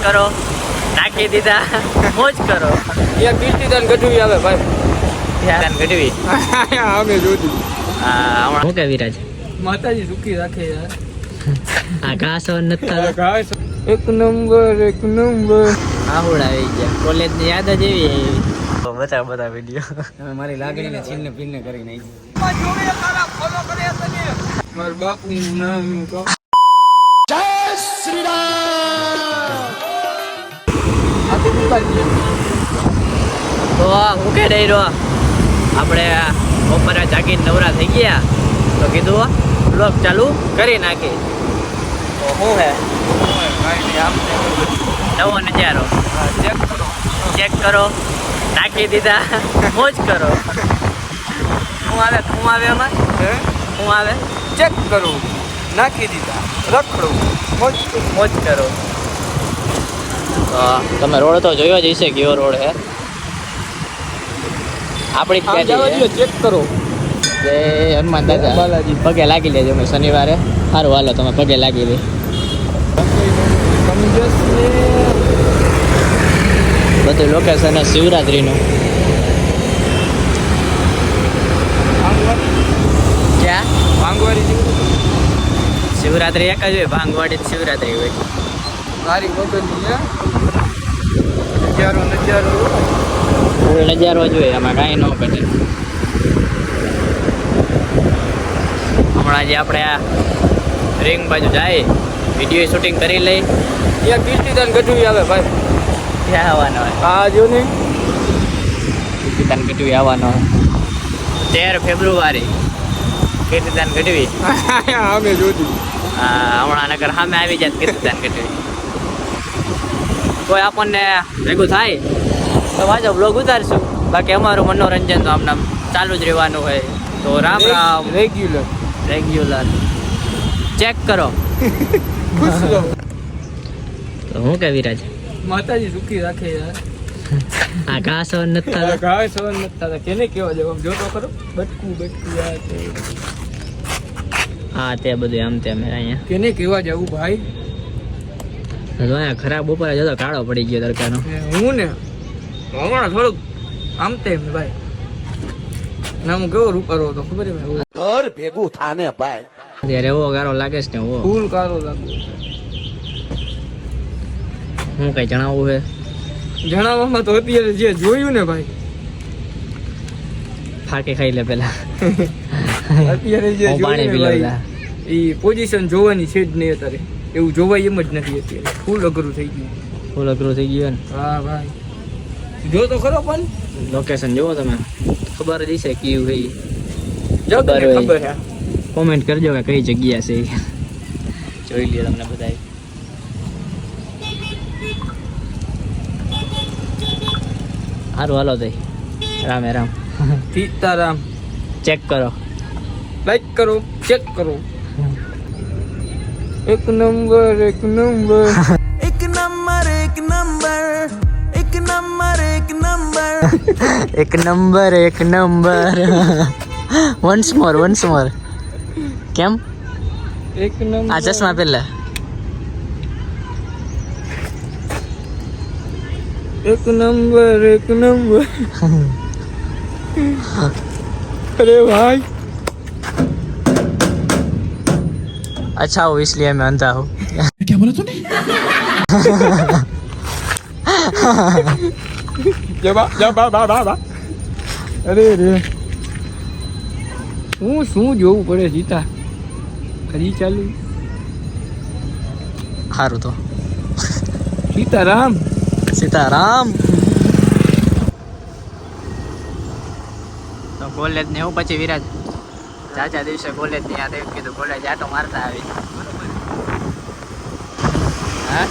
કરો, નાખી દીધા, મોજ કરો. યા કીર્તિદાન ગઢવી આવે ભાઈ. કીર્તિદાન ગઢવી અમે જોતી. હમણાં શું કે વિરાજ? માતાજી સુખી રાખે યાર. આ ઘાસ નથી એક નંબર આવડ આવી ગયા. કોલેજ ની યાદ જ એવી આવી. બધા વિડીયો તમે મારી લાગણીને છીનને પીને કરી નાખી. મારા બાપુનું નામ કહો. જય શ્રી રામ. તો હું કે ડઈ રહ્યો આપણે બપોરે જાગીને નવરા થઈ ગયા તો કીધું બ્લોગ ચાલુ કરી નાખી. તો શું હે નવો નજારો ચેક કરો, નાખી દીધા, મોજ કરો. શું આવે એમાં શું આવે? ચેક કરું, નાખી દીધા, રખડો, મોજ કરો. તો તમે રોડ તો જોયો જ હશે કયો રોડ હે. આપણી જ ગાડી ચેક કરો. જય હનુમાન દાદા બાલાજી. પગે લાગી લેજો. અમે શનિવારે સારું હાલો તમે પગે લાગી લે. બધું લોકેશન શિવરાત્રીનું. ક્યાં ભાંગવાડી શિવરાત્રી એક જ હોય. ભાંગવાડી જ શિવરાત્રી હોય. મારી વગરની નજારો ફૂલ નજારો જ હોય. આમાં કાંઈ ન ઘટે. હમણાં જે આપણે આ રિંગ બાજુ જાય વિડીયો શૂટિંગ કરી લઈ. ત્યાં કીર્તિદાન ગઢવી આવે ભાઈ. ક્યાં આવવાનો હોય? આ જો ને કીર્તિદાન ગઢવી આવવાનો 13 ફેબ્રુઆરી. કીર્તિદાન ગઢવી અમે જોતી. હમણાં નગર સામે આવી જાય કીર્તિદાન ગઢવી. કોઈ આપણને ભેગું થાય તો પાછો બ્લોગ ઉતારશું. બાકી અમારું મનોરંજન તો આમને ચાલુ જ રહેવાનું હોય. તો રામ રામ. રેગ્યુલર ચેક કરો. ખુશ રહો. તો હું કે વિરાજ માતાજી સુખી રાખે યાર. આ ઘાસ નથી થતા. ગાય સવન નતા કેને કેવા જવાબ જો તો ખરો. બટકું યાર તે. હા તે બધું આમ તેમ અહીંયા કેને કેવા જવું ભાઈ. ખરાબ ઉપર જતો કાળો પડી ગયો તડકાનો. હું ને હમણાં થોડુંક આમ તેમ ભાઈ ના હું કેવો રૂપારો હતો ખબર હે ઘર ભેગું થાને ભાઈ. ત્યારે એવો ગારો લાગે છે ને એવો. ફૂલ કારો લાગે. હું કઈ જણાવવું છે? જણાવવામાં તો અત્યારે જે જોયું ને ભાઈ ફાકે ખાઈ લે પેલા. અત્યારે જે હું પાણી જોયું પી ને લઉં ભાઈ એ પોઝિશન જોવાની છે જ નહીં અત્યારે. એવું જોવાય એમ જ નથી અત્યારે. ફૂલ અઘરું થઈ ગયું. ફૂલ અઘરું થઈ ગયું ને. હા ભાઈ જો તો ખરો પણ લોકેશન જુઓ તમે ખબર જ હશે કયું છે. જગને ખબર છે. કોમેન્ટ કરજો કે કઈ જગ્યા છે ઈ. જોઈ લઈએ તમને બધાય. સારું હાલો તઈ રામે રામ. સીતારામ. ચેક કરો, લાઈક કરો, ચેક કરો. એક નંબર એક નંબર. વન્સ મોર કેમ એક નંબર. આ ચશ્મા પેલા એક નંબર अरे भाई अच्छा हो इसलिए मैं अंधा हूँ. क्या बोला तूने? અરે હું શું જોવું પડે સીતા હજી ચાલુ સારું તો સીતારામ. તો કોલેજ ને એવું પછી વિરાજ ચાચા દિવસે કોલેજ ની યાદ આવ્યું કીધું કોલેજ આટો મારતા આવી. હા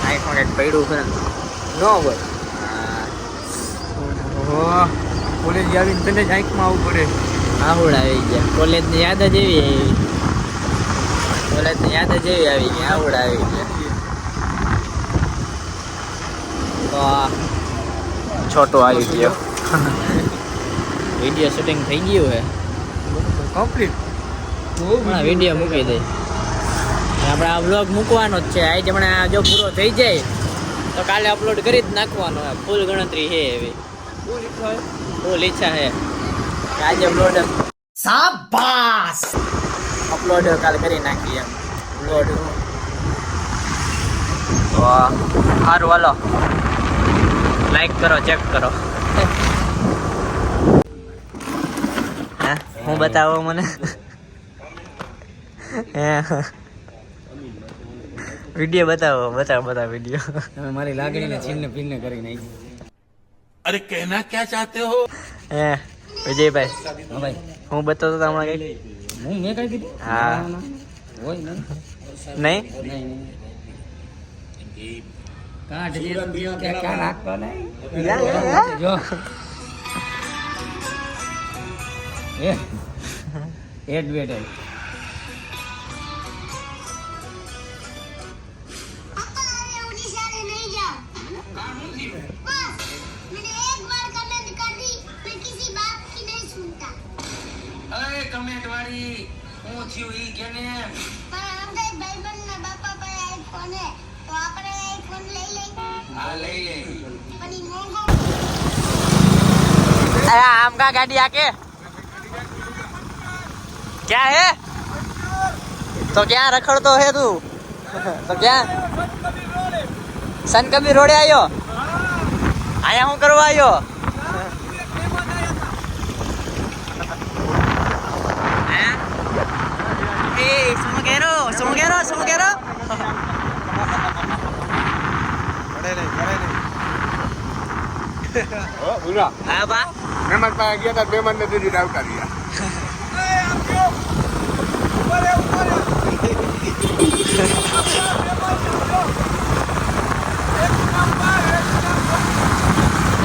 આઈફોન એક પડ્યું છે નો હોય કોલેજ આવીને તને જ આંખમાં આવવું પડે. આવડ આવી ગયા. કોલેજ ની યાદ જ એવી આવી. કોલેજ ની યાદ જ એવી આવી ગઈ. આવડ આવી ગયા. તો છોટો આવી ગયો. વિડીયો શૂટિંગ થઈ ગયું હે કમ્પ્લીટ. વિડીયો મૂકી દે. આપણે આ વ્લોગ મૂકવાનો જ છે. આજે હમણાં જો પૂરો થઈ જાય તો કાલે અપલોડ કરી જ નાખવાનો. ફૂલ ગણતરી છે એવી, ફૂલ ઈચ્છા છે કે આજે અપલોડ શાબાશ અપલોડ કાલે કરી નાખીએ એમ અપલોડ. તો સારું હાલો લાઈક કરો, ચેક કરો. હા હું બતાવો મને વિડીયો બતાવો વિડીયો. તમે મારી લાગણીને છીનને ભીનને કરી નાખી. अरे कहना क्या चाहते हो? હે વિજયભાઈ હા ભાઈ, હું બતાવતો હતો હમણાં કઈ? હું મેં કઈ કીધું? હા. હોય નહીં. નહીં નહીં. કાઢ જે ક્યાં રાખતો નહીં. જો એડવેટાઇઝ. उड़ीसा में नहीं जाओ बस मैंने एक बार कमेंट कर दी मैं किसी बात की नहीं सुनता અરે કમેન્ટ વાળી હું થયું ઈ કેને पर हम भाई भाईबंध ना बापा पर आईफोन है तो આપણે આઈફોન લઈ લઈ આ લઈ લે. પણ ઈ મોંઘો अरे आम का गाड़ी आके क्या है? तो क्या रखड़तो है तू? तो क्या सन कभी रोडे आयो? आया हूँ करवा आयो? हैं? ए सुमगेरो हाँ बा मेहमान पाया गया था, मेहमान ने दीदी डाल कर दिया.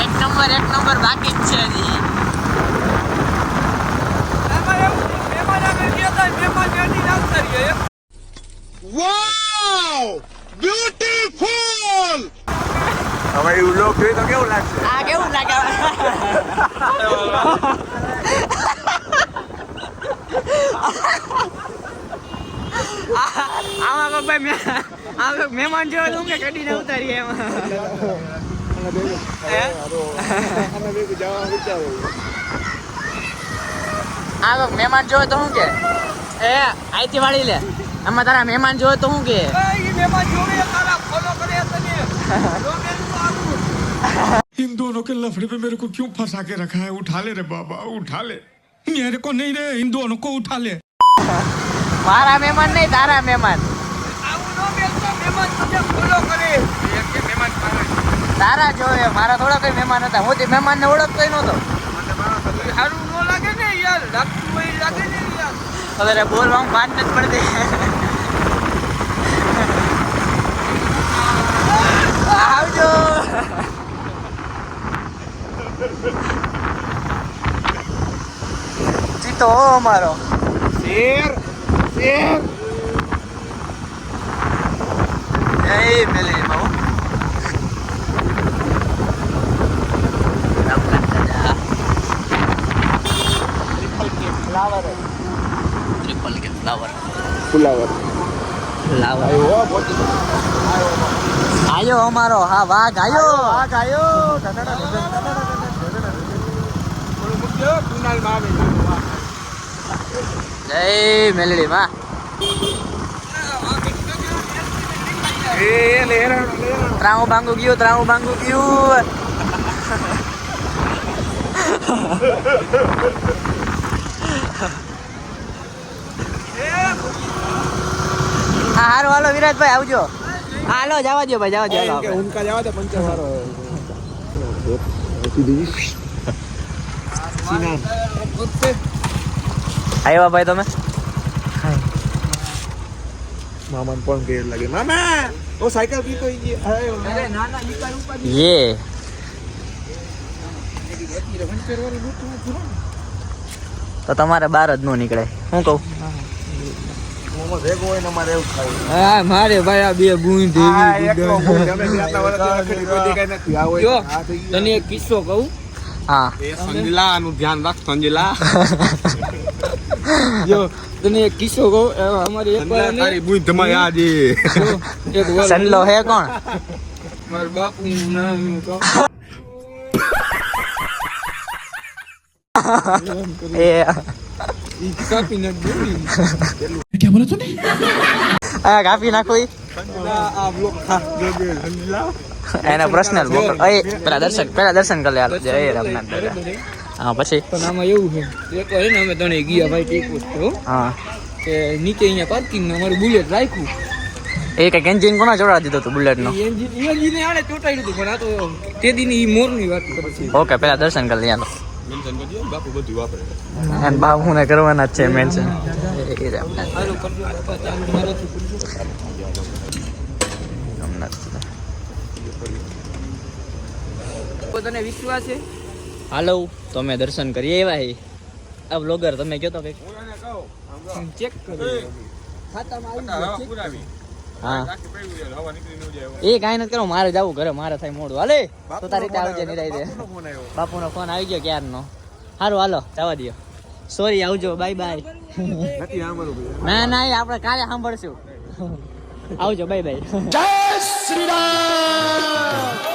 एक नंबर बाकी જ છે હજી. Wow! Beautiful! હવે એવું લોક જોઈ તો કેવું લાગશે? આ કેવું લાગે? આમાં ભાઈ મહેમાન જોયો તો હું કે કડીને ઉતારીએ એમાં. આ મહેમાન જોયો તો હું કે એ આઈથી વાળી લે. આમાં તારા મહેમાન જોયો તો હું કે इन दोनों के लफड़े पे मेरे को क्यों फंसा के रखा है? उठा ले रे बाबा, उठा ले. मेरे को नहीं रे, इन दोनों को उठा ले. મારા મહેમાન નહીં તારા મહેમાન. તારા જોયે મારા થોડા કઈ મહેમાન હતા. હું તે મહેમાન ને ઓળખતો નહોતો. સારું ન લાગે ને યાર, લાગતું હોય લાગે ને યાર. હવે બોલવામાં ભાન નથી પડતી. આવજો. ચીતો અમારો શેર શેર જય મેલે બાબુ. ટ્રિપલ કે ફ્લાવર ફુલાવર આયો અમારો. હા વાઘ આયો. જય મેલડી માં. ત્રાવું ભાંગુ ગયું. હા હારું હાલો વિરાજભાઈ આવજો. હાલો જવા દો ભાઈ, જવા દો. ઉનકા જવા દે પંચવારો આવ્યા ભાઈ તમે? મામાને પણ ગેર લાગે. મામા ઓ સાયકલ બી તો યે તો તમારે બહાર જ ન નીકળે. હું કહું મોમો ભેગો હોય ને અમારે એવું ખાય. હા મારે ભાઈ આ બે બૂંદ આ એકલો હું અમે બે આટલા વર્ષથી રખડી કોઈ દેખાય નથી. આ હોય જો આ થઈ ગયું. તને એક કિસ્સો કહું. હા એ સંજલા નું ધ્યાન રાખ સંજલા જો તને એક કિસ્સો કહું અમારી એક વાર તારી બુઈ ધમાઈ આજે એક વાર સંડલો હે કોણ મારા બાપુનું નામ કહું. એ ઈ કાપી નાખજો ને. क्या बोला तूने આ કાપી નાખો ઈ. સંજલા આ બ્લોક ખાસ જોજે સંજલા એના પર્સનલ ઓય પેલા દર્શન કરી લે હાલો જય રામનાથ દાદા હા પછી પણ આમાં એવું છે એક વાર ને અમે તને ગયા ભાઈ ટેકો છો હા કે નીચે અહીંયા પાર્કિંગ અમારું બુલેટ રાખ્યું એ કઈક એન્જિન કોના જોડાવી દીધો હતું બુલેટ નો એન્જિન આને ચોટાડ્યું હતું પણ આ તો તે દીની ઈ મોરની વાત કરે છે ઓકે પેલા દર્શન કરી લે હાલો મેન્શન કરજો બાપુ બધું વાપરે અને બાપુને કરવાના જ છે મેન્શન એ રામનાથ હાલો કરજો બાપા ચાલુ મારાથી કરજો. રામનાથ તો તને વિશ્વાસ છે હાલો તો અમે દર્શન કરીએ એવા હી આ બ્લોગર તમે કહો તો કઈક ચેક કરો ખાતામાં આવી ગયું check હા એ કાંઈ નથી કરો મારે જવું ઘરે મારે થાય મોડું હાલે તો તારી રીતે આવજે નિરાઈ દે બાપુનો ફોન આવી ગયો ક્યારનો સારું હાલો જવા દો સોરી આવજો બાય બાય નથી આમરું ના ના એ આપણે કાલે સાંભળશું આવજો બાય બાય जय श्री राम